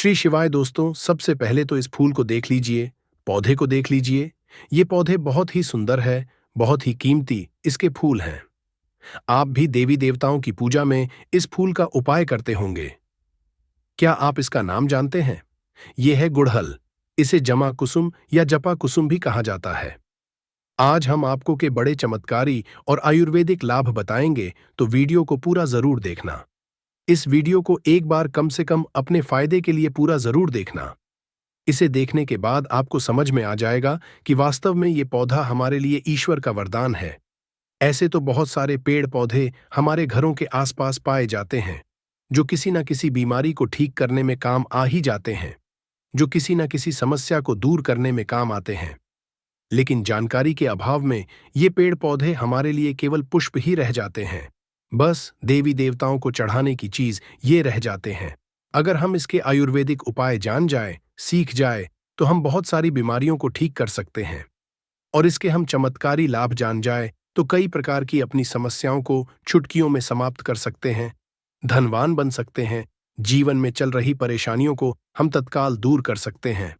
श्री शिवाय दोस्तों, सबसे पहले तो इस फूल को देख लीजिए, पौधे को देख लीजिए। ये पौधे बहुत ही सुंदर है, बहुत ही कीमती इसके फूल हैं। आप भी देवी देवताओं की पूजा में इस फूल का उपाय करते होंगे। क्या आप इसका नाम जानते हैं? ये है गुड़हल। इसे जमा कुसुम या जपा कुसुम भी कहा जाता है। आज हम आपको के बड़े चमत्कारी और आयुर्वेदिक लाभ बताएंगे, तो वीडियो को पूरा जरूर देखना। इस वीडियो को एक बार कम से कम अपने फायदे के लिए पूरा जरूर देखना। इसे देखने के बाद आपको समझ में आ जाएगा कि वास्तव में ये पौधा हमारे लिए ईश्वर का वरदान है। ऐसे तो बहुत सारे पेड़ पौधे हमारे घरों के आसपास पाए जाते हैं, जो किसी न किसी बीमारी को ठीक करने में काम आ ही जाते हैं, जो किसी न किसी समस्या को दूर करने में काम आते हैं। लेकिन जानकारी के अभाव में ये पेड़ पौधे हमारे लिए केवल पुष्प ही रह जाते हैं। बस देवी देवताओं को चढ़ाने की चीज ये रह जाते हैं। अगर हम इसके आयुर्वेदिक उपाय जान जाए, सीख जाए, तो हम बहुत सारी बीमारियों को ठीक कर सकते हैं। और इसके हम चमत्कारी लाभ जान जाए तो कई प्रकार की अपनी समस्याओं को चुटकियों में समाप्त कर सकते हैं, धनवान बन सकते हैं, जीवन में चल रही परेशानियों को हम तत्काल दूर कर सकते हैं।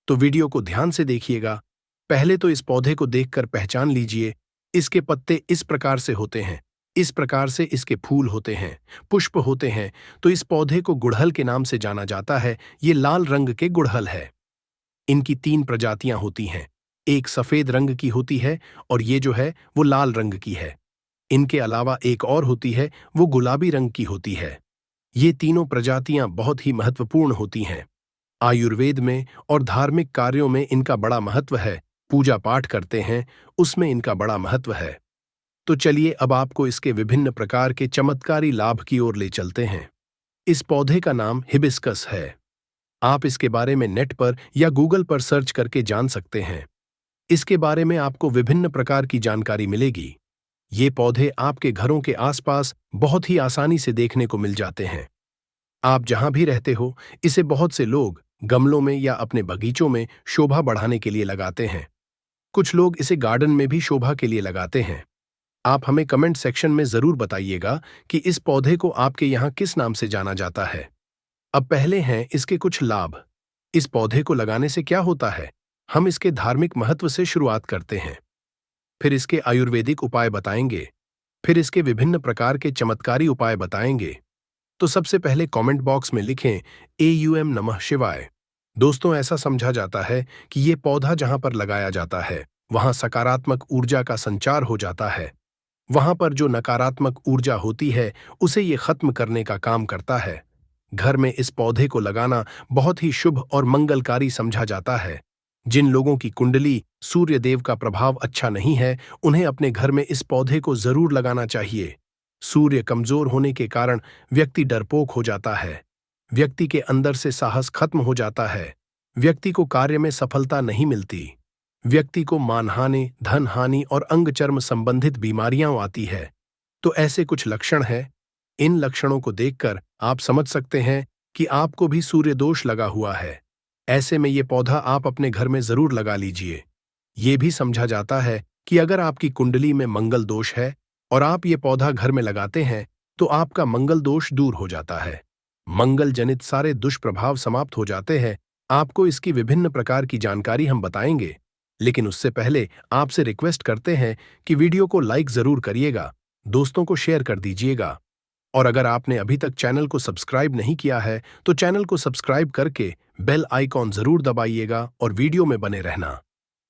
तो वीडियो को ध्यान से देखिएगा। पहले तो इस पौधे को देखकर पहचान लीजिए। इसके पत्ते इस प्रकार से होते हैं, इस प्रकार से इसके फूल होते हैं, पुष्प होते हैं। तो इस पौधे को गुड़हल के नाम से जाना जाता है। ये लाल रंग के गुड़हल है। इनकी 3 प्रजातियां होती हैं। एक सफेद रंग की होती है और ये जो है वो लाल रंग की है। इनके अलावा एक और होती है, वो गुलाबी रंग की होती है। ये तीनों प्रजातियां बहुत ही महत्वपूर्ण होती हैं। आयुर्वेद में और धार्मिक कार्यों में इनका बड़ा महत्व है। पूजा पाठ करते हैं, उसमें इनका बड़ा महत्व है। तो चलिए अब आपको इसके विभिन्न प्रकार के चमत्कारी लाभ की ओर ले चलते हैं। इस पौधे का नाम हिबिस्कस है। आप इसके बारे में नेट पर या गूगल पर सर्च करके जान सकते हैं। इसके बारे में आपको विभिन्न प्रकार की जानकारी मिलेगी। ये पौधे आपके घरों के आसपास बहुत ही आसानी से देखने को मिल जाते हैं। आप जहां भी रहते हो, इसे बहुत से लोग गमलों में या अपने बगीचों में शोभा बढ़ाने के लिए लगाते हैं। कुछ लोग इसे गार्डन में भी शोभा के लिए लगाते हैं। आप हमें कमेंट सेक्शन में जरूर बताइएगा कि इस पौधे को आपके यहाँ किस नाम से जाना जाता है। अब पहले हैं इसके कुछ लाभ। इस पौधे को लगाने से क्या होता है, हम इसके धार्मिक महत्व से शुरुआत करते हैं। फिर इसके आयुर्वेदिक उपाय बताएंगे। फिर इसके विभिन्न प्रकार के चमत्कारी उपाय बताएंगे। तो सबसे पहले कमेंट बॉक्स में लिखें AUM नमः शिवाय। दोस्तों, ऐसा समझा जाता है कि ये पौधा जहां पर लगाया जाता है, वहां सकारात्मक ऊर्जा का संचार हो जाता है। वहां पर जो नकारात्मक ऊर्जा होती है, उसे ये खत्म करने का काम करता है। घर में इस पौधे को लगाना बहुत ही शुभ और मंगलकारी समझा जाता है। जिन लोगों की कुंडली सूर्य देव का प्रभाव अच्छा नहीं है, उन्हें अपने घर में इस पौधे को जरूर लगाना चाहिए। सूर्य कमजोर होने के कारण व्यक्ति डरपोक हो जाता है। व्यक्ति के अंदर से साहस खत्म हो जाता है। व्यक्ति को कार्य में सफलता नहीं मिलती। व्यक्ति को मानहानि, धन हानि और अंग चर्म संबंधित बीमारियां आती है। तो ऐसे कुछ लक्षण हैं। इन लक्षणों को देखकर आप समझ सकते हैं कि आपको भी सूर्य दोष लगा हुआ है। ऐसे में ये पौधा आप अपने घर में जरूर लगा लीजिए। ये भी समझा जाता है कि अगर आपकी कुंडली में मंगल दोष है और आप ये पौधा घर में लगाते हैं, तो आपका मंगल दोष दूर हो जाता है। मंगल जनित सारे दुष्प्रभाव समाप्त हो जाते हैं। आपको इसकी विभिन्न प्रकार की जानकारी हम बताएंगे, लेकिन उससे पहले आपसे रिक्वेस्ट करते हैं कि वीडियो को लाइक जरूर करिएगा, दोस्तों को शेयर कर दीजिएगा। और अगर आपने अभी तक चैनल को सब्सक्राइब नहीं किया है, तो चैनल को सब्सक्राइब करके बेल आइकॉन जरूर दबाइएगा और वीडियो में बने रहना।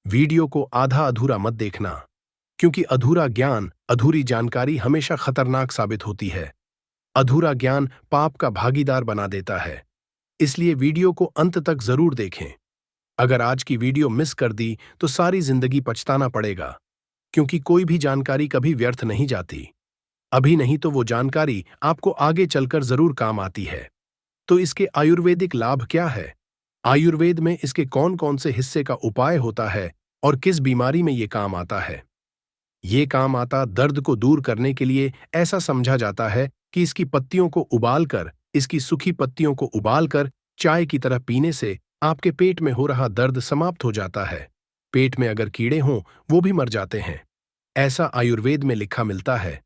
वीडियो को आधा अधूरा मत देखना, क्योंकि अधूरा ज्ञान, अधूरी जानकारी हमेशा खतरनाक साबित होती है। अधूरा ज्ञान पाप का भागीदार बना देता है। इसलिए वीडियो को अंत तक जरूर देखें। अगर आज की वीडियो मिस कर दी तो सारी जिंदगी पछताना पड़ेगा, क्योंकि कोई भी जानकारी कभी व्यर्थ नहीं जाती। अभी नहीं तो वो जानकारी आपको आगे चलकर जरूर काम आती है। तो इसके आयुर्वेदिक लाभ क्या है? आयुर्वेद में इसके कौन कौन से हिस्से का उपाय होता है और किस बीमारी में ये काम आता है? ये काम आता दर्द को दूर करने के लिए। ऐसा समझा जाता है कि इसकी पत्तियों को उबालकर, इसकी सूखी पत्तियों को उबालकर चाय की तरह पीने से आपके पेट में हो रहा दर्द समाप्त हो जाता है। पेट में अगर कीड़े हों, वो भी मर जाते हैं। ऐसा आयुर्वेद में लिखा मिलता है।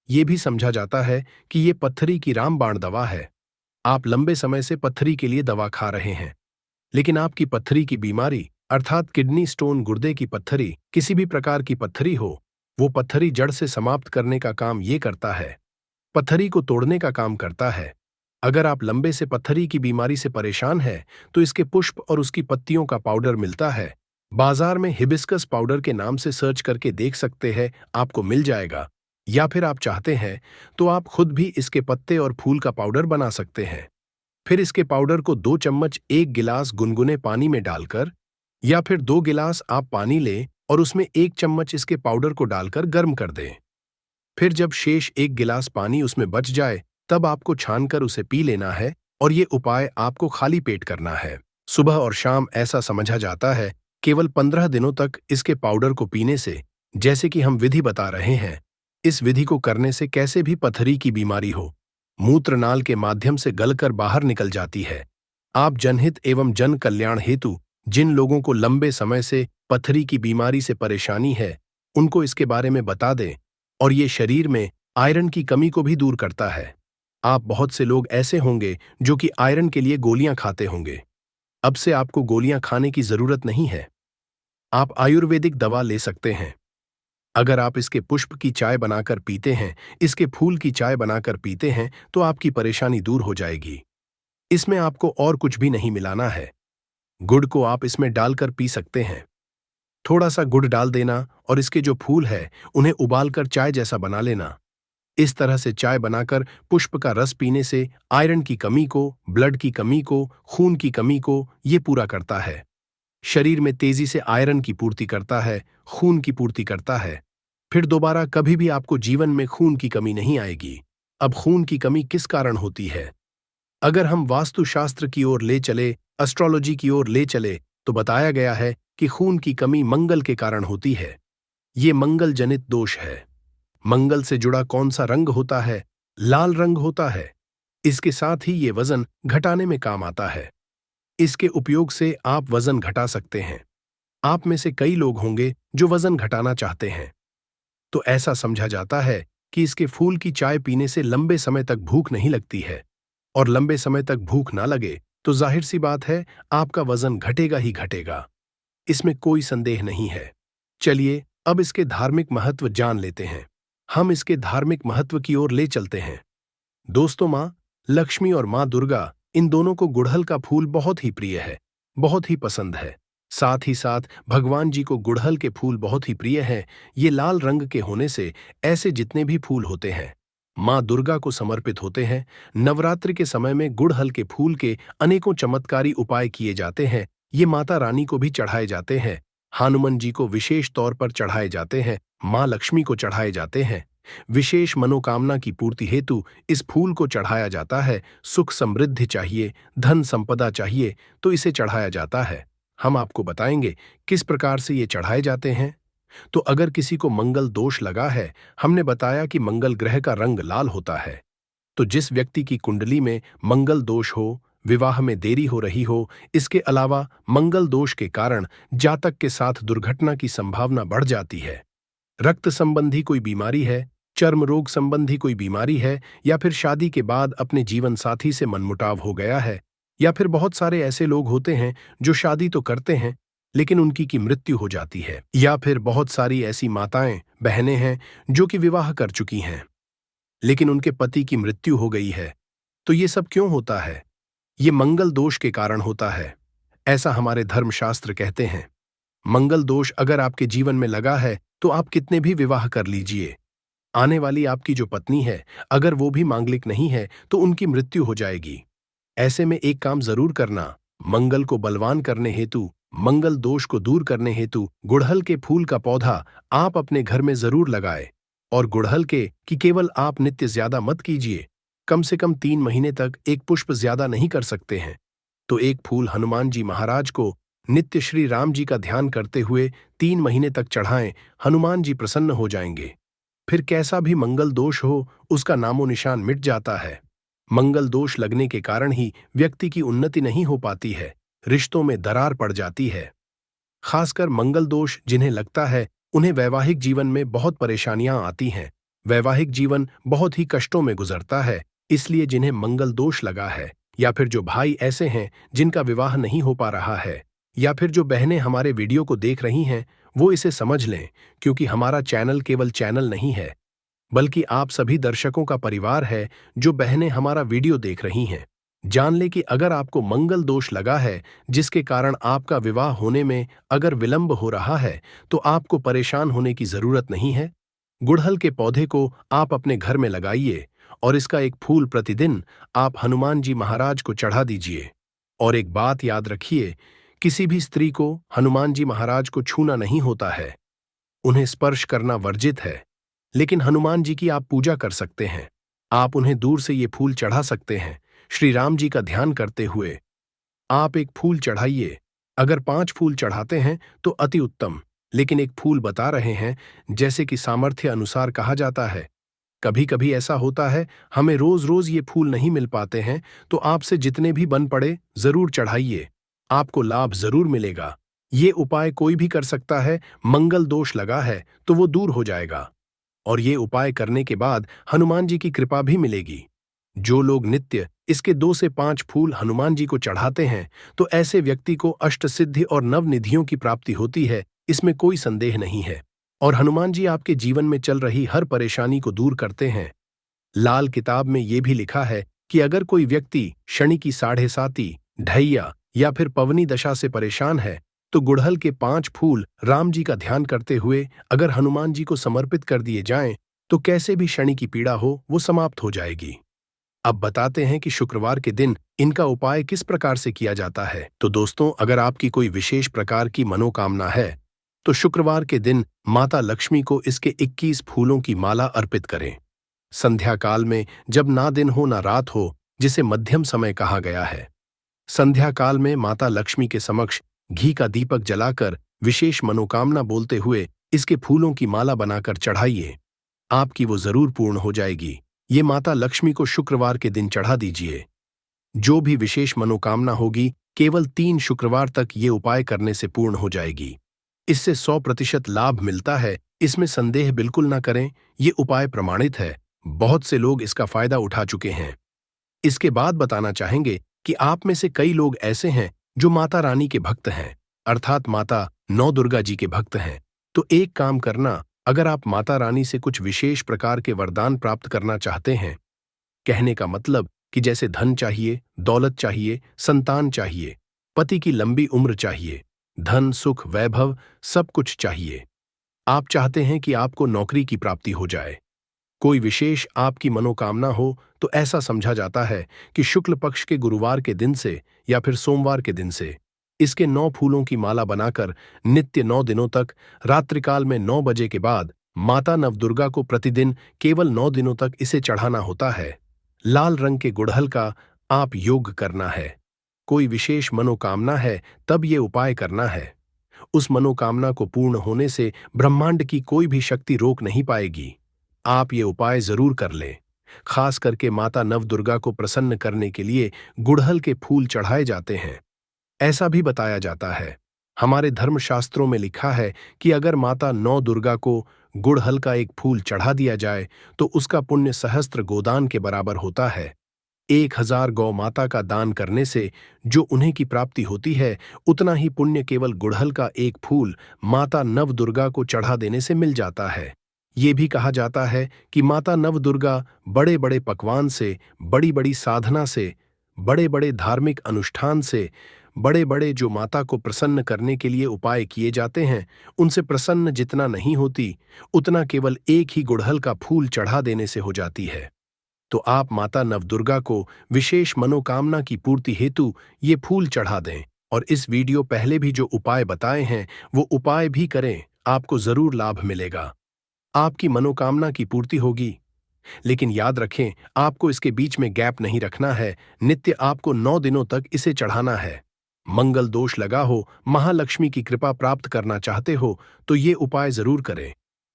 ये भी समझा जाता है कि ये पत्थरी की रामबाण दवा है। आप लंबे समय से पत्थरी के लिए दवा खा रहे हैं, लेकिन आपकी पत्थरी की बीमारी अर्थात किडनी स्टोन, गुर्दे की पत्थरी, किसी भी प्रकार की पत्थरी हो, वो पत्थरी जड़ से समाप्त करने का काम ये करता है, पत्थरी को तोड़ने का काम करता है। अगर आप लंबे से पत्थरी की बीमारी से परेशान हैं, तो इसके पुष्प और उसकी पत्तियों का पाउडर मिलता है। बाजार में हिबिस्कस पाउडर के नाम से सर्च करके देख सकते हैं, आपको मिल जाएगा। या फिर आप चाहते हैं तो आप खुद भी इसके पत्ते और फूल का पाउडर बना सकते हैं। फिर इसके पाउडर को 2 चम्मच 1 गिलास गुनगुने पानी में डालकर, या फिर 2 गिलास आप पानी लें और उसमें 1 चम्मच इसके पाउडर को डालकर गर्म कर दें। फिर जब शेष 1 गिलास पानी उसमें बच जाए, तब आपको छानकर उसे पी लेना है और ये उपाय आपको खाली पेट करना है। सुबह और शाम ऐसा समझा जाता है। केवल 15 दिनों तक इसके पाउडर को पीने से, जैसे कि हम विधि बता रहे हैं, इस विधि को करने से कैसे भी पथरी की बीमारी हो, मूत्रनाल के माध्यम से गलकर बाहर निकल जाती है। आप जनहित एवं जन कल्याण हेतु जिन लोगों को लंबे समय से पथरी की बीमारी से परेशानी है, उनको इसके बारे में बता दें, और ये शरीर में आयरन की कमी को भी दूर करता है। आप बहुत से लोग ऐसे होंगे जो कि आयरन के लिए गोलियां खाते होंगे। अब से आपको गोलियां खाने की जरूरत नहीं है। आप आयुर्वेदिक दवा ले सकते हैं। अगर आप इसके पुष्प की चाय बनाकर पीते हैं, इसके फूल की चाय बनाकर पीते हैं, तो आपकी परेशानी दूर हो जाएगी। इसमें आपको और कुछ भी नहीं मिलाना है। गुड़ को आप इसमें डालकर पी सकते हैं। थोड़ा सा गुड़ डाल देना और इसके जो फूल है उन्हें उबालकर चाय जैसा बना लेना। इस तरह से चाय बनाकर पुष्प का रस पीने से आयरन की कमी को, ब्लड की कमी को, खून की कमी को ये पूरा करता है। शरीर में तेजी से आयरन की पूर्ति करता है, खून की पूर्ति करता है। फिर दोबारा कभी भी आपको जीवन में खून की कमी नहीं आएगी। अब खून की कमी किस कारण होती है? अगर हम वास्तुशास्त्र की ओर ले चले, एस्ट्रोलॉजी की ओर ले चले, तो बताया गया है कि खून की कमी मंगल के कारण होती है। ये मंगल जनित दोष है। मंगल से जुड़ा कौन सा रंग होता है? लाल रंग होता है। इसके साथ ही ये वजन घटाने में काम आता है। इसके उपयोग से आप वजन घटा सकते हैं। आप में से कई लोग होंगे जो वजन घटाना चाहते हैं, तो ऐसा समझा जाता है कि इसके फूल की चाय पीने से लंबे समय तक भूख नहीं लगती है, और लंबे समय तक भूख ना लगे तो जाहिर सी बात है आपका वजन घटेगा ही घटेगा। इसमें कोई संदेह नहीं है। चलिए अब इसके धार्मिक महत्व जान लेते हैं। हम इसके धार्मिक महत्व की ओर ले चलते हैं। दोस्तों, माँ लक्ष्मी और माँ दुर्गा, इन दोनों को गुड़हल का फूल बहुत ही प्रिय है, बहुत ही पसंद है। साथ ही साथ भगवान जी को गुड़हल के फूल बहुत ही प्रिय हैं। ये लाल रंग के होने से ऐसे जितने भी फूल होते हैं माँ दुर्गा को समर्पित होते हैं। नवरात्रि के समय में गुड़हल के फूल के अनेकों चमत्कारी उपाय किए जाते हैं। ये माता रानी को भी चढ़ाए जाते हैं, हनुमान जी को विशेष तौर पर चढ़ाए जाते हैं, माँ लक्ष्मी को चढ़ाए जाते हैं। विशेष मनोकामना की पूर्ति हेतु इस फूल को चढ़ाया जाता है। सुख समृद्धि चाहिए, धन संपदा चाहिए, तो इसे चढ़ाया जाता है। हम आपको बताएंगे किस प्रकार से ये चढ़ाए जाते हैं। तो अगर किसी को मंगल दोष लगा है, हमने बताया कि मंगल ग्रह का रंग लाल होता है। तो जिस व्यक्ति की कुंडली में मंगल दोष हो, विवाह में देरी हो रही हो, इसके अलावा मंगल दोष के कारण जातक के साथ दुर्घटना की संभावना बढ़ जाती है, रक्त संबंधी कोई बीमारी है, चर्म रोग संबंधी कोई बीमारी है, या फिर शादी के बाद अपने जीवन साथी से मनमुटाव हो गया है, या फिर बहुत सारे ऐसे लोग होते हैं जो शादी तो करते हैं लेकिन उनकी की मृत्यु हो जाती है, या फिर बहुत सारी ऐसी माताएं बहनें हैं जो कि विवाह कर चुकी हैं लेकिन उनके पति की मृत्यु हो गई है। तो ये सब क्यों होता है? ये मंगल दोष के कारण होता है, ऐसा हमारे धर्मशास्त्र कहते हैं। मंगल दोष अगर आपके जीवन में लगा है तो आप कितने भी विवाह कर लीजिए, आने वाली आपकी जो पत्नी है, अगर वो भी मांगलिक नहीं है तो उनकी मृत्यु हो जाएगी। ऐसे में एक काम जरूर करना, मंगल को बलवान करने हेतु, मंगल दोष को दूर करने हेतु गुड़हल के फूल का पौधा आप अपने घर में जरूर लगाए। और गुड़हल के कि केवल आप नित्य ज्यादा मत कीजिए, कम से कम 3 महीने तक एक पुष्प ज्यादा नहीं कर सकते हैं, तो एक फूल हनुमान जी महाराज को नित्य श्री राम जी का ध्यान करते हुए 3 महीने तक चढ़ाएं। हनुमान जी प्रसन्न हो जाएंगे। फिर कैसा भी मंगल दोष हो, उसका नामो निशान मिट जाता है। मंगल दोष लगने के कारण ही व्यक्ति की उन्नति नहीं हो पाती है, रिश्तों में दरार पड़ जाती है। खासकर मंगल दोष जिन्हें लगता है, उन्हें वैवाहिक जीवन में बहुत परेशानियां आती हैं। वैवाहिक जीवन बहुत ही कष्टों में गुजरता है। इसलिए जिन्हें मंगल दोष लगा है, या फिर जो भाई ऐसे हैं जिनका विवाह नहीं हो पा रहा है, या फिर जो बहनें हमारे वीडियो को देख रही हैं, वो इसे समझ लें, क्योंकि हमारा चैनल केवल चैनल नहीं है, बल्कि आप सभी दर्शकों का परिवार है जो बहनें हमारा वीडियो देख रही हैं। जान ले कि अगर आपको मंगल दोष लगा है, जिसके कारण आपका विवाह होने में अगर विलंब हो रहा है, तो आपको परेशान होने की जरूरत नहीं है। गुड़हल के पौधे को आप अपने घर में लगाइए और इसका एक फूल प्रतिदिन आप हनुमान जी महाराज को चढ़ा दीजिए। और एक बात याद रखिए, किसी भी स्त्री को हनुमान जी महाराज को छूना नहीं होता है, उन्हें स्पर्श करना वर्जित है, लेकिन हनुमान जी की आप पूजा कर सकते हैं। आप उन्हें दूर से ये फूल चढ़ा सकते हैं, श्री राम जी का ध्यान करते हुए। आप एक फूल चढ़ाइए। अगर 5 फूल चढ़ाते हैं तो अति उत्तम, लेकिन एक फूल बता रहे हैं, जैसे कि सामर्थ्य अनुसार कहा जाता है। कभी कभी ऐसा होता है, हमें रोज रोज ये फूल नहीं मिल पाते हैं, तो आपसे जितने भी बन पड़े जरूर चढ़ाइए, आपको लाभ जरूर मिलेगा। ये उपाय कोई भी कर सकता है, मंगल दोष लगा है तो वो दूर हो जाएगा, और ये उपाय करने के बाद हनुमान जी की कृपा भी मिलेगी। जो लोग नित्य इसके 2 से 5 फूल हनुमान जी को चढ़ाते हैं, तो ऐसे व्यक्ति को अष्टसिद्धि और नवनिधियों की प्राप्ति होती है, इसमें कोई संदेह नहीं है। और हनुमान जी आपके जीवन में चल रही हर परेशानी को दूर करते हैं। लाल किताब में ये भी लिखा है कि अगर कोई व्यक्ति शनि की 7.5, ढैया या फिर पवनी दशा से परेशान है, तो गुड़हल के 5 फूल राम जी का ध्यान करते हुए अगर हनुमान जी को समर्पित कर दिए जाएं, तो कैसे भी शनि की पीड़ा हो वो समाप्त हो जाएगी। अब बताते हैं कि शुक्रवार के दिन इनका उपाय किस प्रकार से किया जाता है। तो दोस्तों, अगर आपकी कोई विशेष प्रकार की मनोकामना है, तो शुक्रवार के दिन माता लक्ष्मी को इसके 21 फूलों की माला अर्पित करें। संध्या काल में, जब ना दिन हो ना रात हो, जिसे मध्यम समय कहा गया है, संध्या काल में माता लक्ष्मी के समक्ष घी का दीपक जलाकर विशेष मनोकामना बोलते हुए इसके फूलों की माला बनाकर चढ़ाइए। आपकी वो जरूर पूर्ण हो जाएगी। ये माता लक्ष्मी को शुक्रवार के दिन चढ़ा दीजिए। जो भी विशेष मनोकामना होगी, केवल 3 शुक्रवार तक ये उपाय करने से पूर्ण हो जाएगी। इससे 100% लाभ मिलता है, इसमें संदेह बिल्कुल ना करें। ये उपाय प्रमाणित है, बहुत से लोग इसका फायदा उठा चुके हैं। इसके बाद बताना चाहेंगे कि आप में से कई लोग ऐसे हैं जो माता रानी के भक्त हैं, अर्थात माता नौ दुर्गा जी के भक्त हैं। तो एक काम करना, अगर आप माता रानी से कुछ विशेष प्रकार के वरदान प्राप्त करना चाहते हैं, कहने का मतलब कि जैसे धन चाहिए, दौलत चाहिए, संतान चाहिए, पति की लंबी उम्र चाहिए, धन सुख वैभव सब कुछ चाहिए, आप चाहते हैं कि आपको नौकरी की प्राप्ति हो जाए, कोई विशेष आपकी मनोकामना हो, तो ऐसा समझा जाता है कि शुक्ल पक्ष के गुरुवार के दिन से या फिर सोमवार के दिन से इसके 9 फूलों की माला बनाकर नित्य 9 दिनों तक रात्रिकाल में 9 बजे के बाद माता नवदुर्गा को प्रतिदिन केवल 9 दिनों तक इसे चढ़ाना होता है। लाल रंग के गुड़हल का आप योग करना है। कोई विशेष मनोकामना है तब ये उपाय करना है। उस मनोकामना को पूर्ण होने से ब्रह्मांड की कोई भी शक्ति रोक नहीं पाएगी। आप ये उपाय जरूर कर लें। खास करके माता नवदुर्गा को प्रसन्न करने के लिए गुड़हल के फूल चढ़ाए जाते हैं। ऐसा भी बताया जाता है, हमारे धर्मशास्त्रों में लिखा है कि अगर माता नौ दुर्गा को गुड़हल का एक फूल चढ़ा दिया जाए तो उसका पुण्य सहस्त्र गोदान के बराबर होता है। 1000 गौ माता का दान करने से जो उन्हें की प्राप्ति होती है, उतना ही पुण्य केवल गुड़हल का एक फूल माता नवदुर्गा को चढ़ा देने से मिल जाता है। ये भी कहा जाता है कि माता नवदुर्गा बड़े बड़े पकवान से, बड़ी बड़ी साधना से, बड़े बड़े धार्मिक अनुष्ठान से, बड़े बड़े जो माता को प्रसन्न करने के लिए उपाय किए जाते हैं, उनसे प्रसन्न जितना नहीं होती, उतना केवल एक ही गुड़हल का फूल चढ़ा देने से हो जाती है। तो आप माता नवदुर्गा को विशेष मनोकामना की पूर्ति हेतु ये फूल चढ़ा दें, और इस वीडियो पहले भी जो उपाय बताए हैं वो उपाय भी करें, आपको जरूर लाभ मिलेगा, आपकी मनोकामना की पूर्ति होगी। लेकिन याद रखें, आपको इसके बीच में गैप नहीं रखना है। नित्य आपको 9 दिनों तक इसे चढ़ाना है। मंगल दोष लगा हो, महालक्ष्मी की कृपा प्राप्त करना चाहते हो, तो ये उपाय जरूर करें।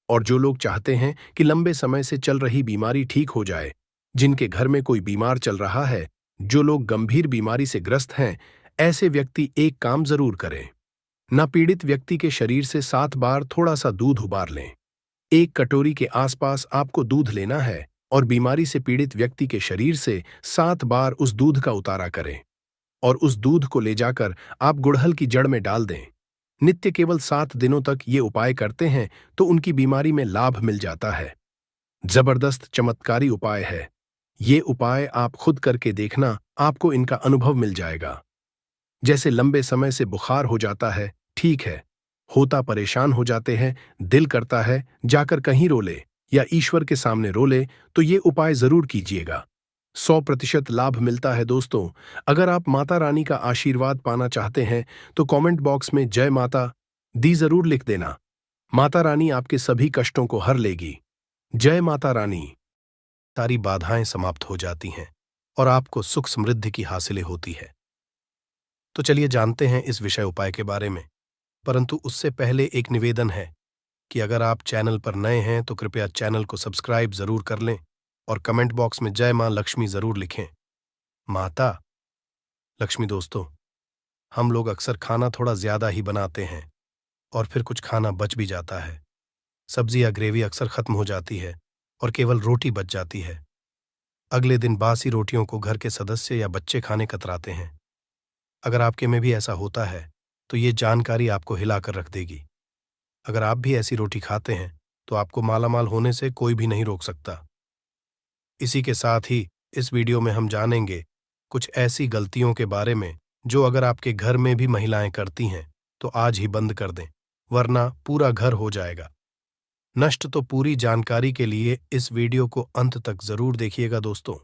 और जो लोग चाहते हैं कि लंबे समय से चल रही बीमारी ठीक हो जाए, जिनके घर में कोई बीमार चल रहा है, जो लोग गंभीर बीमारी से ग्रस्त हैं, ऐसे व्यक्ति एक काम जरूर करें। ना पीड़ित व्यक्ति के शरीर से 7 बार थोड़ा सा दूध उबार लें। 1 कटोरी के आसपास आपको दूध लेना है और बीमारी से पीड़ित व्यक्ति के शरीर से 7 बार उस दूध का उतारा करें और उस दूध को ले जाकर आप गुड़हल की जड़ में डाल दें। नित्य केवल 7 दिनों तक ये उपाय करते हैं तो उनकी बीमारी में लाभ मिल जाता है। जबरदस्त चमत्कारी उपाय है। ये उपाय आप खुद करके देखना, आपको इनका अनुभव मिल जाएगा। जैसे लंबे समय से बुखार हो जाता है, ठीक है, होता परेशान हो जाते हैं, दिल करता है जाकर कहीं रो ले या ईश्वर के सामने रो ले, तो ये उपाय जरूर कीजिएगा। 100% लाभ मिलता है दोस्तों। अगर आप माता रानी का आशीर्वाद पाना चाहते हैं तो कमेंट बॉक्स में जय माता दी जरूर लिख देना। माता रानी आपके सभी कष्टों को हर लेगी। जय माता रानी। सारी बाधाएं समाप्त हो जाती हैं और आपको सुख समृद्धि की हासिलें होती है। तो चलिए जानते हैं इस विषय उपाय के बारे में, परंतु उससे पहले एक निवेदन है कि अगर आप चैनल पर नए हैं तो कृपया चैनल को सब्सक्राइब जरूर कर लें और कमेंट बॉक्स में जय मां लक्ष्मी जरूर लिखें। माता लक्ष्मी दोस्तों, हम लोग अक्सर खाना थोड़ा ज्यादा ही बनाते हैं और फिर कुछ खाना बच भी जाता है। सब्जी या ग्रेवी अक्सर खत्म हो जाती है और केवल रोटी बच जाती है। अगले दिन बासी रोटियों को घर के सदस्य या बच्चे खाने कतराते हैं। अगर आपके में भी ऐसा होता है तो ये जानकारी आपको हिलाकर रख देगी। अगर आप भी ऐसी रोटी खाते हैं तो आपको मालामाल होने से कोई भी नहीं रोक सकता। इसी के साथ ही इस वीडियो में हम जानेंगे कुछ ऐसी गलतियों के बारे में जो अगर आपके घर में भी महिलाएं करती हैं तो आज ही बंद कर दें, वरना पूरा घर हो जाएगा नष्ट। तो पूरी जानकारी के लिए इस वीडियो को अंत तक जरूर देखिएगा दोस्तों।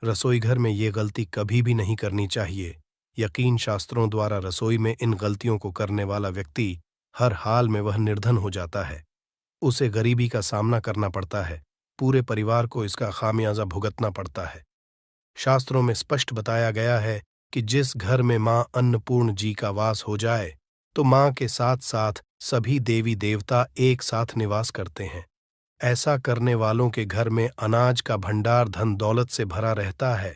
रसोई घर में ये गलती कभी भी नहीं करनी चाहिए। यकीन शास्त्रों द्वारा रसोई में इन गलतियों को करने वाला व्यक्ति हर हाल में वह निर्धन हो जाता है। उसे गरीबी का सामना करना पड़ता है, पूरे परिवार को इसका खामियाजा भुगतना पड़ता है। शास्त्रों में स्पष्ट बताया गया है कि जिस घर में मां अन्नपूर्ण जी का वास हो जाए तो मां के साथ साथ सभी देवी देवता एक साथ निवास करते हैं। ऐसा करने वालों के घर में अनाज का भंडार धन दौलत से भरा रहता है।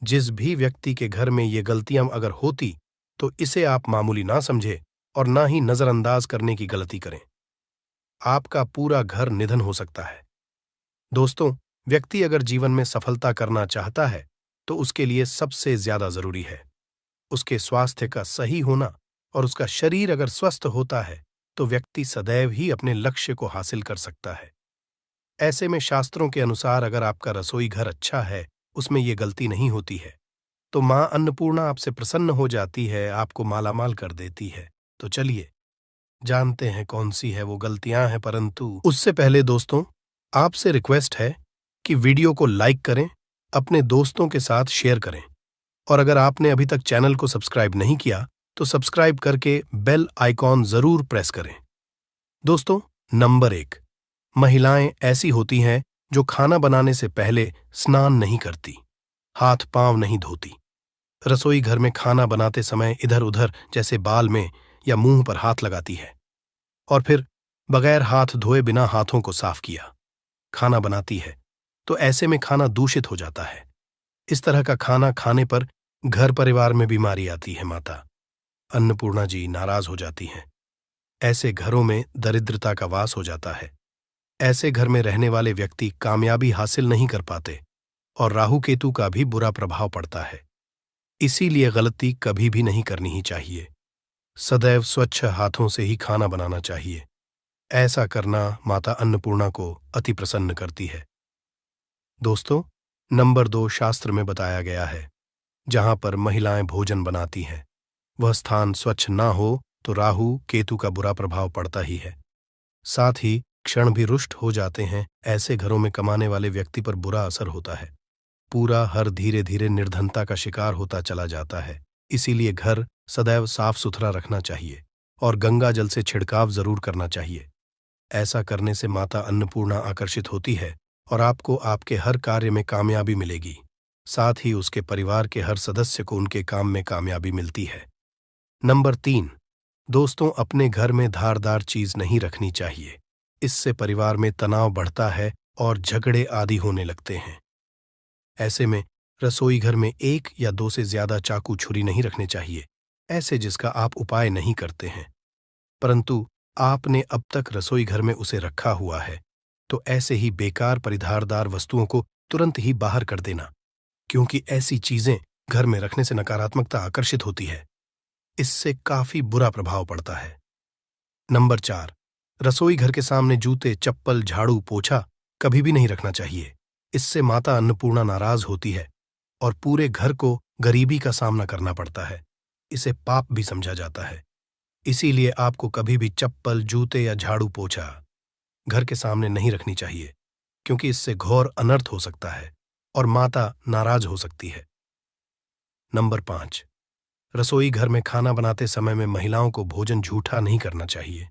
जिस भी व्यक्ति के घर में ये गलतियां अगर होती तो इसे आप मामूली ना समझे और ना ही नजरअंदाज करने की गलती करें। आपका पूरा घर निधन हो सकता है। दोस्तों, व्यक्ति अगर जीवन में सफलता करना चाहता है तो उसके लिए सबसे ज्यादा जरूरी है उसके स्वास्थ्य का सही होना, और उसका शरीर अगर स्वस्थ होता है तो व्यक्ति सदैव ही अपने लक्ष्य को हासिल कर सकता है। ऐसे में शास्त्रों के अनुसार अगर आपका रसोई घर अच्छा है, उसमें ये गलती नहीं होती है, तो मां अन्नपूर्णा आपसे प्रसन्न हो जाती है, आपको मालामाल कर देती है। तो चलिए जानते हैं कौन सी है वो गलतियां हैं, परंतु उससे पहले दोस्तों आपसे रिक्वेस्ट है कि वीडियो को लाइक करें, अपने दोस्तों के साथ शेयर करें, और अगर आपने अभी तक चैनल को सब्सक्राइब नहीं किया तो सब्सक्राइब करके बेल आइकॉन जरूर प्रेस करें। दोस्तों, नंबर 1, महिलाएं ऐसी होती हैं जो खाना बनाने से पहले स्नान नहीं करती, हाथ पांव नहीं धोती। रसोई घर में खाना बनाते समय इधर उधर जैसे बाल में या मुंह पर हाथ लगाती है और फिर बगैर हाथ धोए बिना हाथों को साफ किया खाना बनाती है, तो ऐसे में खाना दूषित हो जाता है। इस तरह का खाना खाने पर घर परिवार में बीमारी आती है। माता अन्नपूर्णा जी नाराज हो जाती हैं। ऐसे घरों में दरिद्रता का वास हो जाता है। ऐसे घर में रहने वाले व्यक्ति कामयाबी हासिल नहीं कर पाते और राहु केतु का भी बुरा प्रभाव पड़ता है। इसीलिए गलती कभी भी नहीं करनी ही चाहिए। सदैव स्वच्छ हाथों से ही खाना बनाना चाहिए। ऐसा करना माता अन्नपूर्णा को अति प्रसन्न करती है। दोस्तों, नंबर 2, शास्त्र में बताया गया है जहां पर महिलाएं भोजन बनाती हैं वह स्थान स्वच्छ ना हो तो राहु केतु का बुरा प्रभाव पड़ता ही है। साथ ही क्षण भी रुष्ट हो जाते हैं। ऐसे घरों में कमाने वाले व्यक्ति पर बुरा असर होता है। पूरा हर धीरे धीरे निर्धनता का शिकार होता चला जाता है। इसीलिए घर सदैव साफ सुथरा रखना चाहिए और गंगा जल से छिड़काव जरूर करना चाहिए। ऐसा करने से माता अन्नपूर्णा आकर्षित होती है और आपको आपके हर कार्य में कामयाबी मिलेगी। साथ ही उसके परिवार के हर सदस्य को उनके काम में कामयाबी मिलती है। नंबर 3, दोस्तों, अपने घर में धारदार चीज नहीं रखनी चाहिए। इससे परिवार में तनाव बढ़ता है और झगड़े आदि होने लगते हैं। ऐसे में रसोई घर में 1 या 2 से ज्यादा चाकू छुरी नहीं रखने चाहिए, ऐसे जिसका आप उपाय नहीं करते हैं, परंतु आपने अब तक रसोई घर में उसे रखा हुआ है। तो ऐसे ही बेकार परिधारदार वस्तुओं को तुरंत ही बाहर कर देना, क्योंकि ऐसी चीजें घर में रखने से नकारात्मकता आकर्षित होती है। इससे काफी बुरा प्रभाव पड़ता है। नंबर 4, रसोई घर के सामने जूते, चप्पल, झाड़ू, पोछा कभी भी नहीं रखना चाहिए। इससे माता अन्नपूर्णा नाराज होती है और पूरे घर को गरीबी का सामना करना पड़ता है। इसे पाप भी समझा जाता है। इसीलिए आपको कभी भी चप्पल, जूते या झाड़ू, पोछा घर के सामने नहीं रखनी चाहिए, क्योंकि इससे घोर अनर्थ हो सकता है और माता नाराज हो सकती है। नंबर 5, रसोई घर में खाना बनाते समय में महिलाओं को भोजन झूठा नहीं करना चाहिए।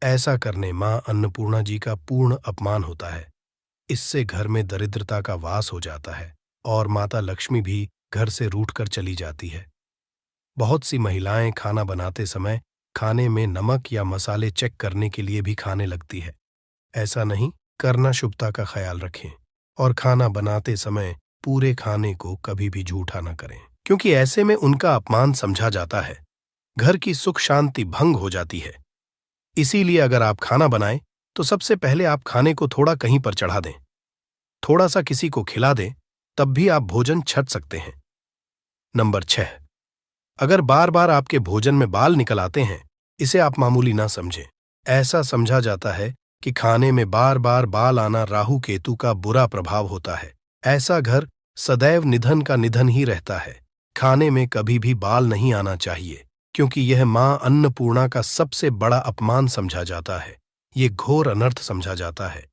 ऐसा करने मां अन्नपूर्णा जी का पूर्ण अपमान होता है। इससे घर में दरिद्रता का वास हो जाता है और माता लक्ष्मी भी घर से रूठकर चली जाती है। बहुत सी महिलाएं खाना बनाते समय खाने में नमक या मसाले चेक करने के लिए भी खाने लगती है। ऐसा नहीं करना, शुभता का ख्याल रखें और खाना बनाते समय पूरे खाने को कभी भी झूठा न करें, क्योंकि ऐसे में उनका अपमान समझा जाता है। घर की सुख शांति भंग हो जाती है। इसीलिए अगर आप खाना बनाएं तो सबसे पहले आप खाने को थोड़ा कहीं पर चढ़ा दें, थोड़ा सा किसी को खिला दें, तब भी आप भोजन छक सकते हैं। नंबर 6, अगर बार बार आपके भोजन में बाल निकल आते हैं, इसे आप मामूली ना समझें। ऐसा समझा जाता है कि खाने में बार बार बाल आना राहु केतु का बुरा प्रभाव होता है। ऐसा घर सदैव निधन का निधन ही रहता है। खाने में कभी भी बाल नहीं आना चाहिए, क्योंकि यह मां अन्नपूर्णा का सबसे बड़ा अपमान समझा जाता है। ये घोर अनर्थ समझा जाता है।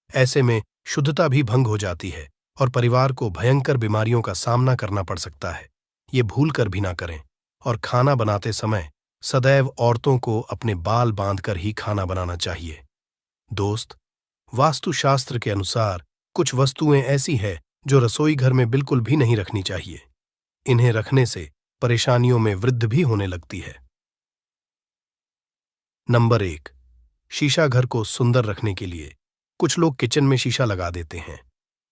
ऐसे में शुद्धता भी भंग हो जाती है और परिवार को भयंकर बीमारियों का सामना करना पड़ सकता है। ये भूल कर भी ना करें और खाना बनाते समय सदैव औरतों को अपने बाल बांधकर ही खाना बनाना चाहिए। दोस्त, वास्तुशास्त्र के अनुसार कुछ वस्तुएं ऐसी हैं जो रसोई घर में बिल्कुल भी नहीं रखनी चाहिए। इन्हें रखने से परेशानियों में वृद्धि भी होने लगती है। नंबर 1, शीशा घर को सुंदर रखने के लिए कुछ लोग किचन में शीशा लगा देते हैं,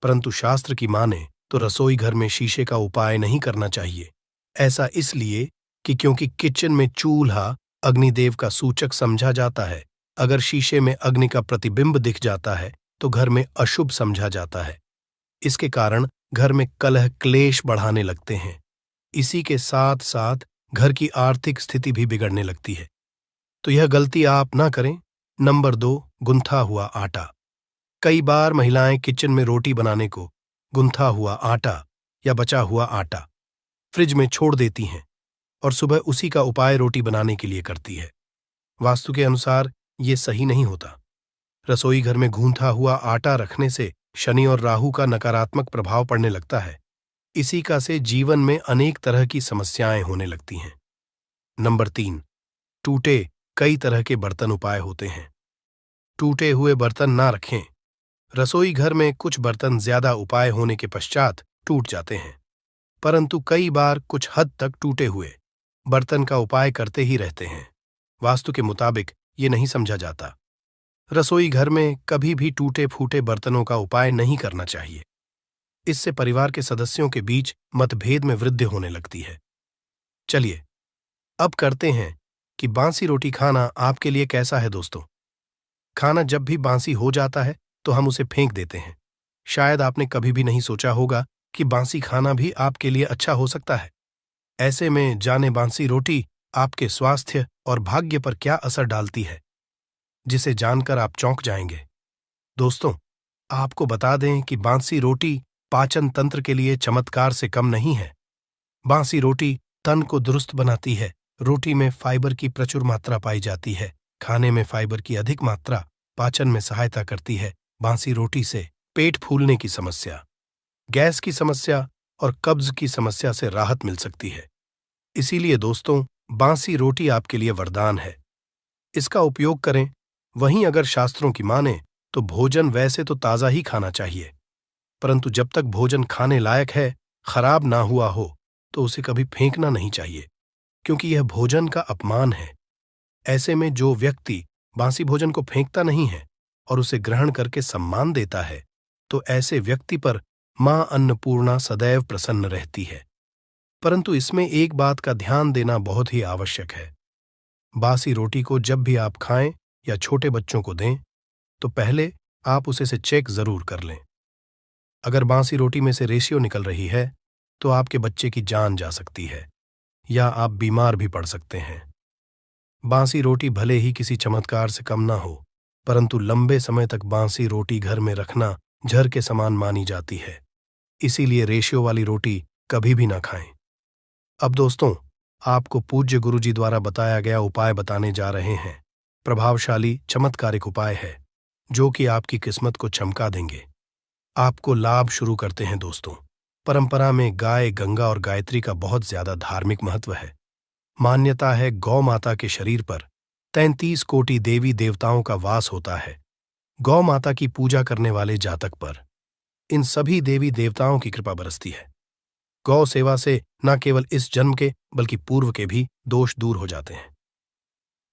परंतु शास्त्र की माने तो रसोई घर में शीशे का उपाय नहीं करना चाहिए। ऐसा इसलिए कि क्योंकि किचन में चूल्हा अग्निदेव का सूचक समझा जाता है। अगर शीशे में अग्नि का प्रतिबिंब दिख जाता है तो घर में अशुभ समझा जाता है। इसके कारण घर में कलह क्लेश बढ़ाने लगते हैं। इसी के साथ साथ घर की आर्थिक स्थिति भी बिगड़ने लगती है। तो यह गलती आप ना करें। नंबर 2, गुंथा हुआ आटा। कई बार महिलाएं किचन में रोटी बनाने को गुंथा हुआ आटा या बचा हुआ आटा फ्रिज में छोड़ देती हैं और सुबह उसी का उपाय रोटी बनाने के लिए करती है। वास्तु के अनुसार ये सही नहीं होता। रसोई घर में गूंथा हुआ आटा रखने से शनि और राहु का नकारात्मक प्रभाव पड़ने लगता है। इसी का से जीवन में अनेक तरह की समस्याएं होने लगती हैं। नंबर 3, टूटे कई तरह के बर्तन उपाय होते हैं। टूटे हुए बर्तन ना रखें। रसोई घर में कुछ बर्तन ज्यादा उपाय होने के पश्चात टूट जाते हैं, परंतु कई बार कुछ हद तक टूटे हुए बर्तन का उपाय करते ही रहते हैं। वास्तु के मुताबिक ये नहीं समझा जाता। रसोई घर में कभी भी टूटे फूटे बर्तनों का उपाय नहीं करना चाहिए। इससे परिवार के सदस्यों के बीच मतभेद में वृद्धि होने लगती है। चलिए अब करते हैं कि बांसी रोटी खाना आपके लिए कैसा है दोस्तों। खाना जब भी बांसी हो जाता है तो हम उसे फेंक देते हैं। शायद आपने कभी भी नहीं सोचा होगा कि बांसी खाना भी आपके लिए अच्छा हो सकता है। ऐसे में जाने बांसी रोटी आपके स्वास्थ्य और भाग्य पर क्या असर डालती है, जिसे जानकर आप चौंक जाएंगे। दोस्तों, आपको बता दें कि बांसी रोटी पाचन तंत्र के लिए चमत्कार से कम नहीं है। बांसी रोटी तन को दुरुस्त बनाती है। रोटी में फाइबर की प्रचुर मात्रा पाई जाती है। खाने में फाइबर की अधिक मात्रा पाचन में सहायता करती है। बांसी रोटी से पेट फूलने की समस्या, गैस की समस्या और कब्ज की समस्या से राहत मिल सकती है। इसीलिए दोस्तों, बांसी रोटी आपके लिए वरदान है। इसका उपयोग करें। वहीं अगर शास्त्रों की माने तो भोजन वैसे तो ताज़ा ही खाना चाहिए, परंतु जब तक भोजन खाने लायक है, खराब ना हुआ हो, तो उसे कभी फेंकना नहीं चाहिए, क्योंकि यह भोजन का अपमान है। ऐसे में जो व्यक्ति बासी भोजन को फेंकता नहीं है और उसे ग्रहण करके सम्मान देता है, तो ऐसे व्यक्ति पर मां अन्नपूर्णा सदैव प्रसन्न रहती है। परंतु इसमें एक बात का ध्यान देना बहुत ही आवश्यक है। बासी रोटी को जब भी आप खाएं या छोटे बच्चों को दें, तो पहले आप उसे से चेक जरूर कर लें। अगर बासी रोटी में से रेशियो निकल रही है तो आपके बच्चे की जान जा सकती है या आप बीमार भी पड़ सकते हैं। बासी रोटी भले ही किसी चमत्कार से कम ना हो, परंतु लंबे समय तक बासी रोटी घर में रखना जहर के समान मानी जाती है। इसीलिए रेशियो वाली रोटी कभी भी ना खाएं। अब दोस्तों, आपको पूज्य गुरुजी द्वारा बताया गया उपाय बताने जा रहे हैं। प्रभावशाली चमत्कारिक उपाय है जो कि आपकी किस्मत को चमका देंगे। आपको लाभ शुरू करते हैं दोस्तों। परंपरा में गाय, गंगा और गायत्री का बहुत ज्यादा धार्मिक महत्व है। मान्यता है गौ माता के शरीर पर 33 कोटि देवी देवताओं का वास होता है। गौ माता की पूजा करने वाले जातक पर इन सभी देवी देवताओं की कृपा बरसती है। गौ सेवा से न केवल इस जन्म के बल्कि पूर्व के भी दोष दूर हो जाते हैं।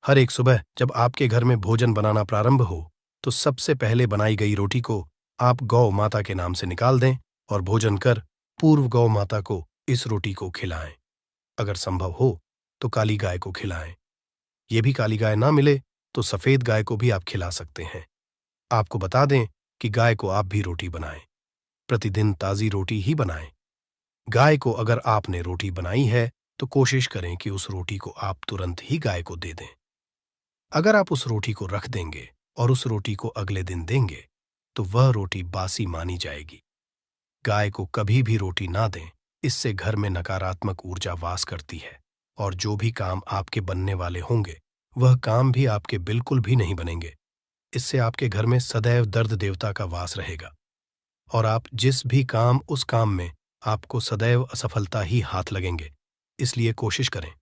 हर एक सुबह जब आपके घर में भोजन बनाना प्रारंभ हो तो सबसे पहले बनाई गई रोटी को आप गौ माता के नाम से निकाल दें और भोजन कर पूर्व गौ माता को इस रोटी को खिलाएं। अगर संभव हो तो काली गाय को खिलाएं। ये भी काली गाय ना मिले तो सफेद गाय को भी आप खिला सकते हैं। आपको बता दें कि गाय को आप भी रोटी बनाएं। प्रतिदिन ताजी रोटी ही बनाएं। गाय को अगर आपने रोटी बनाई है तो कोशिश करें कि उस रोटी को आप तुरंत ही गाय को दे दें। अगर आप उस रोटी को रख देंगे और उस रोटी को अगले दिन देंगे तो वह रोटी बासी मानी जाएगी। गाय को कभी भी रोटी ना दें, इससे घर में नकारात्मक ऊर्जा वास करती है और जो भी काम आपके बनने वाले होंगे वह काम भी आपके बिल्कुल भी नहीं बनेंगे। इससे आपके घर में सदैव दर्द देवता का वास रहेगा और आप जिस भी काम उस काम में आपको सदैव असफलता ही हाथ लगेंगे। इसलिए कोशिश करें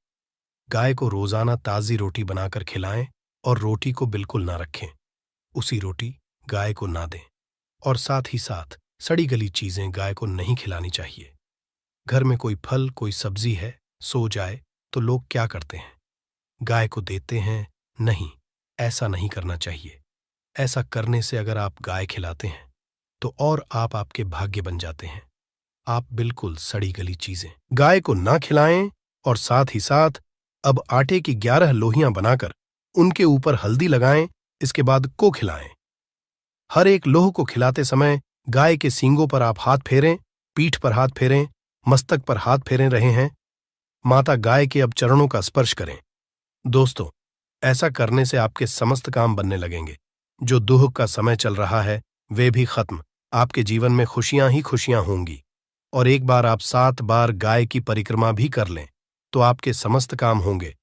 गाय को रोजाना ताजी रोटी बनाकर खिलाएं और रोटी को बिल्कुल ना रखें। उसी रोटी गाय को ना दें और साथ ही साथ सड़ी गली चीजें गाय को नहीं खिलानी चाहिए। घर में कोई फल, कोई सब्जी है, सो जाए तो लोग क्या करते हैं? गाय को देते हैं? नहीं, ऐसा नहीं करना चाहिए। ऐसा करने से अगर आप गाय खिलाते हैं तो और आप आपके भाग्य बन जाते हैं। आप बिल्कुल सड़ी गली चीजें गाय को ना खिलाएं और साथ ही साथ अब आटे की 11 लोहियां बनाकर उनके ऊपर हल्दी लगाएं, इसके बाद को खिलाएं। हर एक लोह को खिलाते समय गाय के सींगों पर आप हाथ फेरें, पीठ पर हाथ फेरें, मस्तक पर हाथ फेरे रहे हैं। माता गाय के अब चरणों का स्पर्श करें। दोस्तों, ऐसा करने से आपके समस्त काम बनने लगेंगे। जो दुख का समय चल रहा है वे भी खत्म। आपके जीवन में खुशियां ही खुशियां होंगी। और एक बार आप 7 बार गाय की परिक्रमा भी कर लें तो आपके समस्त काम होंगे।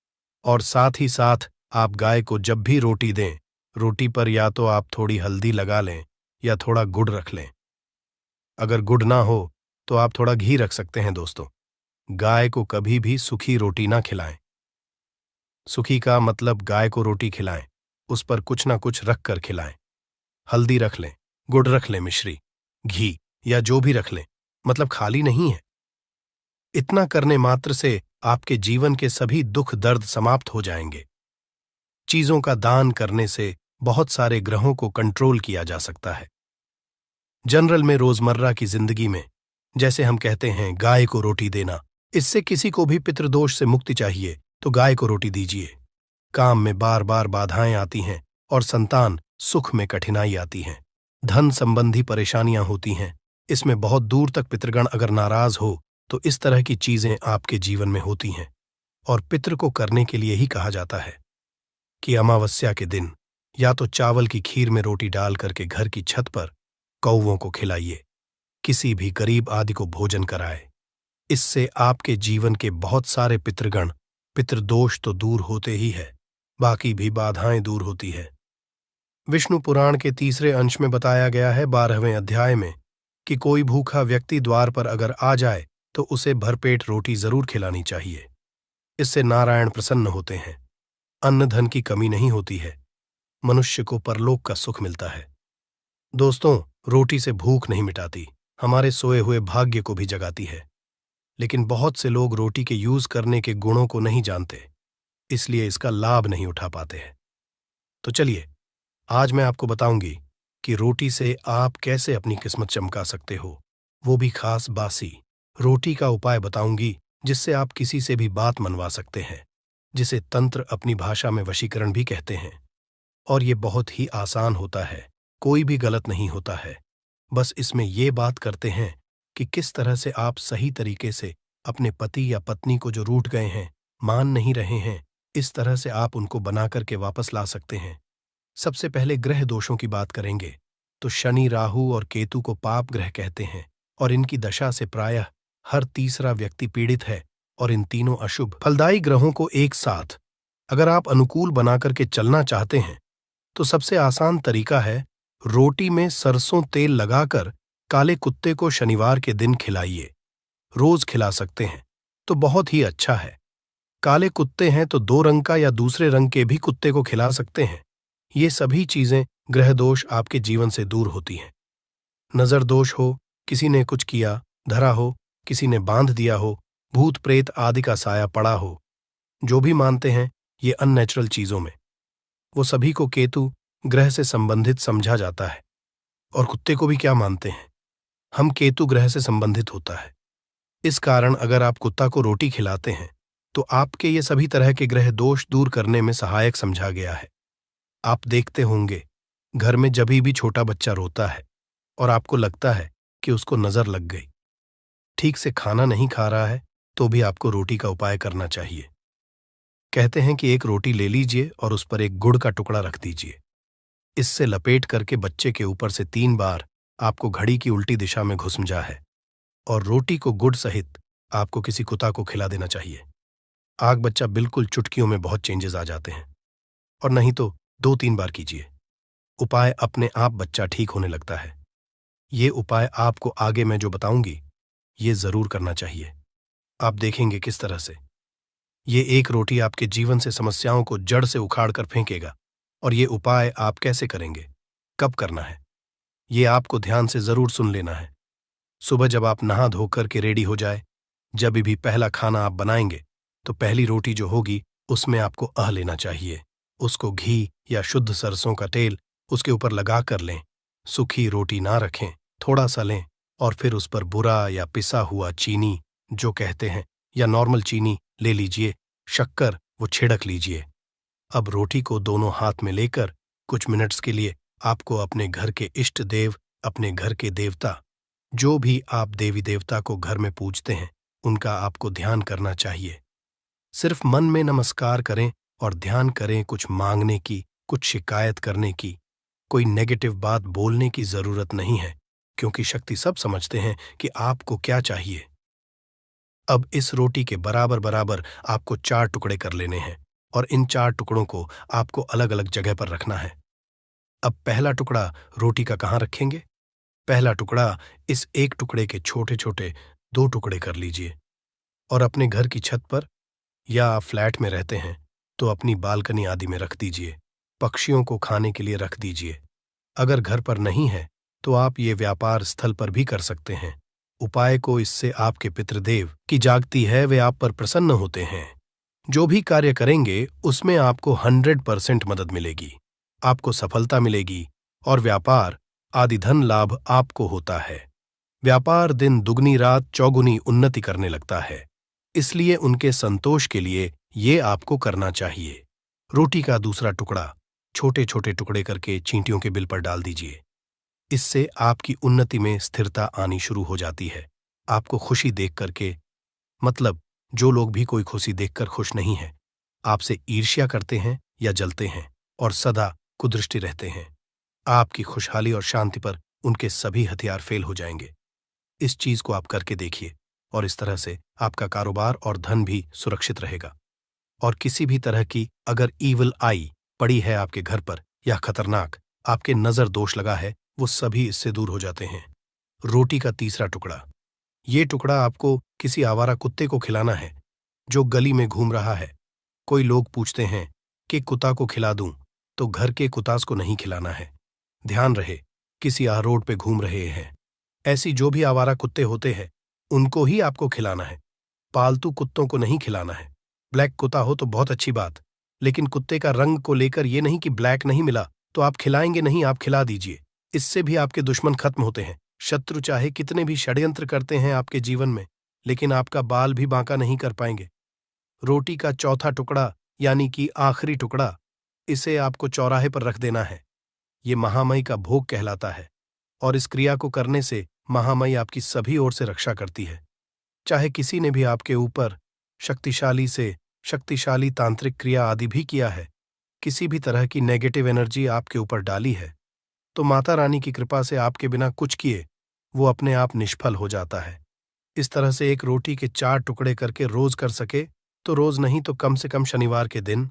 और साथ ही साथ आप गाय को जब भी रोटी दें, रोटी पर या तो आप थोड़ी हल्दी लगा लें या थोड़ा गुड़ रख लें। अगर गुड़ ना हो तो आप थोड़ा घी रख सकते हैं। दोस्तों, गाय को कभी भी सूखी रोटी ना खिलाएं। सूखी का मतलब गाय को रोटी खिलाएं, उस पर कुछ ना कुछ रख कर खिलाएं। हल्दी रख लें, गुड़ रख लें, मिश्री, घी या जो भी रख लें, मतलब खाली नहीं है। इतना करने मात्र से आपके जीवन के सभी दुख दर्द समाप्त हो जाएंगे। चीजों का दान करने से बहुत सारे ग्रहों को कंट्रोल किया जा सकता है। जनरल में रोजमर्रा की जिंदगी में जैसे हम कहते हैं गाय को रोटी देना, इससे किसी को भी पितृदोष से मुक्ति चाहिए तो गाय को रोटी दीजिए। काम में बार बार बाधाएं आती हैं और संतान सुख में कठिनाई आती हैं, धन संबंधी परेशानियां होती हैं, इसमें बहुत दूर तक पितृगण अगर नाराज हो तो इस तरह की चीजें आपके जीवन में होती हैं। और पितृ को करने के लिए ही कहा जाता है कि अमावस्या के दिन या तो चावल की खीर में रोटी डाल करके घर की छत पर कौवों को खिलाइए, किसी भी गरीब आदि को भोजन कराए। इससे आपके जीवन के बहुत सारे पितृगण, पितृदोष तो दूर होते ही है, बाकी भी बाधाएं दूर होती है। विष्णु पुराण के 3 अंश में बताया गया है 12वें अध्याय में कि कोई भूखा व्यक्ति द्वार पर अगर आ जाए तो उसे भरपेट रोटी जरूर खिलानी चाहिए। इससे नारायण प्रसन्न होते हैं, अन्न धन की कमी नहीं होती है, मनुष्य को परलोक का सुख मिलता है। दोस्तों, रोटी से भूख नहीं मिटाती, हमारे सोए हुए भाग्य को भी जगाती है। लेकिन बहुत से लोग रोटी के यूज करने के गुणों को नहीं जानते, इसलिए इसका लाभ नहीं उठा पाते हैं। तो चलिए, आज मैं आपको बताऊंगी कि रोटी से आप कैसे अपनी किस्मत चमका सकते हो, वो भी खास बासी रोटी का उपाय बताऊंगी जिससे आप किसी से भी बात मनवा सकते हैं, जिसे तंत्र अपनी भाषा में वशीकरण भी कहते हैं। और ये बहुत ही आसान होता है, कोई भी गलत नहीं होता है। बस इसमें ये बात करते हैं कि किस तरह से आप सही तरीके से अपने पति या पत्नी को जो रूठ गए हैं, मान नहीं रहे हैं, इस तरह से आप उनको बना करके वापस ला सकते हैं। सबसे पहले ग्रह दोषों की बात करेंगे तो शनि, राहु और केतु को पाप ग्रह कहते हैं और इनकी दशा से प्रायः हर तीसरा व्यक्ति पीड़ित है। और इन तीनों अशुभ फलदायी ग्रहों को एक साथ अगर आप अनुकूल बना करके चलना चाहते हैं तो सबसे आसान तरीका है रोटी में सरसों तेल लगाकर काले कुत्ते को शनिवार के दिन खिलाइए। रोज खिला सकते हैं तो बहुत ही अच्छा है। काले कुत्ते हैं तो 2 रंग का या दूसरे रंग के भी कुत्ते को खिला सकते हैं। ये सभी चीजें ग्रह दोष आपके जीवन से दूर होती हैं। नजर दोष हो, किसी ने कुछ किया, धरा हो, किसी ने बांध दिया हो, भूत प्रेत आदि का साया पड़ा हो, जो भी मानते हैं ये अननेचुरल चीजों में, वो सभी को केतु ग्रह से संबंधित समझा जाता है। और कुत्ते को भी क्या मानते हैं, हम केतु ग्रह से संबंधित होता है। इस कारण अगर आप कुत्ता को रोटी खिलाते हैं तो आपके ये सभी तरह के ग्रह दोष दूर करने में सहायक समझा गया है। आप देखते होंगे घर में जभी भी छोटा बच्चा रोता है और आपको लगता है कि उसको नजर लग गई, ठीक से खाना नहीं खा रहा है, तो भी आपको रोटी का उपाय करना चाहिए। कहते हैं कि एक रोटी ले लीजिए और उस पर एक गुड़ का टुकड़ा रख दीजिए। इससे लपेट करके बच्चे के ऊपर से 3 बार आपको घड़ी की उल्टी दिशा में घुसमजा है और रोटी को गुड़ सहित आपको किसी कुत्ता को खिला देना चाहिए। आग बच्चा बिल्कुल चुटकियों में बहुत चेंजेस आ जाते हैं। और नहीं तो 2-3 बार कीजिए, उपाय अपने आप बच्चा ठीक होने लगता है। ये उपाय आपको आगे मैं जो बताऊंगी ये जरूर करना चाहिए। आप देखेंगे किस तरह से ये एक रोटी आपके जीवन से समस्याओं को जड़ से उखाड़ कर फेंकेगा। और ये उपाय आप कैसे करेंगे, कब करना है, ये आपको ध्यान से जरूर सुन लेना है। सुबह जब आप नहा धोकर के रेडी हो जाए, जब भी पहला खाना आप बनाएंगे तो पहली रोटी जो होगी उसमें आपको लेना चाहिए। उसको घी या शुद्ध सरसों का तेल उसके ऊपर लगा कर लें। सूखी रोटी ना रखें, थोड़ा सा लें और फिर उस पर बुरा या पिसा हुआ चीनी जो कहते हैं या नॉर्मल चीनी ले लीजिए, शक्कर वो छिड़क लीजिए। अब रोटी को दोनों हाथ में लेकर कुछ मिनट्स के लिए आपको अपने घर के इष्ट देव, अपने घर के देवता, जो भी आप देवी देवता को घर में पूजते हैं, उनका आपको ध्यान करना चाहिए। सिर्फ मन में नमस्कार करें और ध्यान करें, कुछ मांगने की, कुछ शिकायत करने की, कोई नेगेटिव बात बोलने की जरूरत नहीं है, क्योंकि शक्ति सब समझते हैं कि आपको क्या चाहिए। अब इस रोटी के बराबर बराबर आपको 4 टुकड़े कर लेने हैं और इन 4 टुकड़ों को आपको अलग अलग जगह पर रखना है। अब पहला टुकड़ा रोटी का कहाँ रखेंगे? पहला टुकड़ा इस एक टुकड़े के छोटे छोटे 2 टुकड़े कर लीजिए और अपने घर की छत पर, या आप फ्लैट में रहते हैं तो अपनी बालकनी आदि में रख दीजिए। पक्षियों को खाने के लिए रख दीजिए। अगर घर पर नहीं है तो आप ये व्यापार स्थल पर भी कर सकते हैं। उपाय को इससे आपके पितृदेव की जागती है, वे आप पर प्रसन्न होते हैं। जो भी कार्य करेंगे उसमें आपको 100% मदद मिलेगी, आपको सफलता मिलेगी और व्यापार आदि धन लाभ आपको होता है। व्यापार दिन दुगनी रात चौगुनी उन्नति करने लगता है, इसलिए उनके संतोष के लिए ये आपको करना चाहिए। रोटी का दूसरा टुकड़ा छोटे छोटे टुकड़े करके चींटियों के बिल पर डाल दीजिए। इससे आपकी उन्नति में स्थिरता आनी शुरू हो जाती है। आपको खुशी देख करके, मतलब जो लोग भी कोई खुशी देखकर खुश नहीं है, आपसे ईर्ष्या करते हैं या जलते हैं और सदा कुदृष्टि रहते हैं, आपकी खुशहाली और शांति पर उनके सभी हथियार फेल हो जाएंगे। इस चीज को आप करके देखिए और इस तरह से आपका कारोबार और धन भी सुरक्षित रहेगा। और किसी भी तरह की अगर ईविल आई पड़ी है आपके घर पर या खतरनाक आपके नजर दोष लगा है, वो सभी इससे दूर हो जाते हैं। रोटी का तीसरा टुकड़ा, ये टुकड़ा आपको किसी आवारा कुत्ते को खिलाना है जो गली में घूम रहा है। कोई लोग पूछते हैं कि कुत्ता को खिला दूं, तो घर के कुत्तास को नहीं खिलाना है। ध्यान रहे, किसी रोड पे घूम रहे हैं, ऐसी जो भी आवारा कुत्ते होते हैं उनको ही आपको खिलाना है। पालतू कुत्तों को नहीं खिलाना है। ब्लैक कुत्ता हो तो बहुत अच्छी बात, लेकिन कुत्ते का रंग को लेकर ये नहीं कि ब्लैक नहीं मिला तो आप खिलाएंगे नहीं, आप खिला दीजिए। इससे भी आपके दुश्मन खत्म होते हैं। शत्रु चाहे कितने भी षड्यंत्र करते हैं आपके जीवन में, लेकिन आपका बाल भी बांका नहीं कर पाएंगे। रोटी का चौथा टुकड़ा यानी कि आखिरी टुकड़ा, इसे आपको चौराहे पर रख देना है। ये महामयी का भोग कहलाता है और इस क्रिया को करने से महामयी आपकी सभी ओर से रक्षा करती है। चाहे किसी ने भी आपके ऊपर शक्तिशाली तांत्रिक क्रिया आदि भी किया है, किसी भी तरह की नेगेटिव एनर्जी आपके ऊपर डाली है, तो माता रानी की कृपा से आपके बिना कुछ किए वो अपने आप निष्फल हो जाता है। इस तरह से एक रोटी के 4 टुकड़े करके रोज कर सके तो रोज नहीं तो कम से कम शनिवार के दिन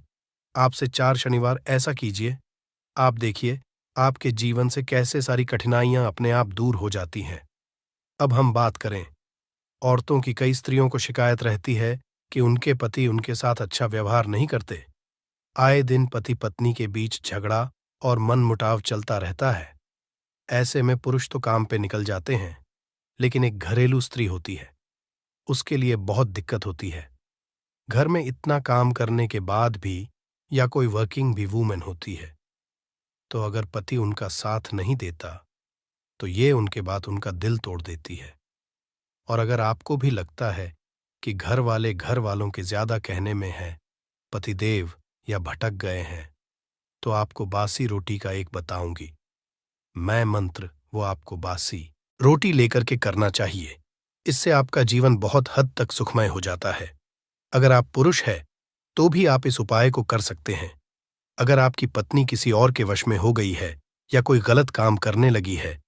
आपसे 4 शनिवार ऐसा कीजिए। आप देखिए आपके जीवन से कैसे सारी कठिनाइयां अपने आप दूर हो जाती हैं। अब हम बात करें, औरतों की कई स्त्रियों को शिकायत रहती है कि उनके पति उनके साथ अच्छा व्यवहार नहीं करते। आए दिन पति पत्नी के बीच झगड़ा और मनमुटाव चलता रहता है। ऐसे में पुरुष तो काम पे निकल जाते हैं, लेकिन एक घरेलू स्त्री होती है, उसके लिए बहुत दिक्कत होती है। घर में इतना काम करने के बाद भी या कोई वर्किंग भी वूमेन होती है, तो अगर पति उनका साथ नहीं देता तो ये उनके बाद उनका दिल तोड़ देती है। और अगर आपको भी लगता है कि घर वाले घर वालों के ज्यादा कहने में है, पतिदेव या भटक गए हैं, तो आपको बासी रोटी का एक बताऊंगी मैं मंत्र, वो आपको बासी रोटी लेकर के करना चाहिए। इससे आपका जीवन बहुत हद तक सुखमय हो जाता है। अगर आप पुरुष हैं तो भी आप इस उपाय को कर सकते हैं। अगर आपकी पत्नी किसी और के वश में हो गई है या कोई गलत काम करने लगी है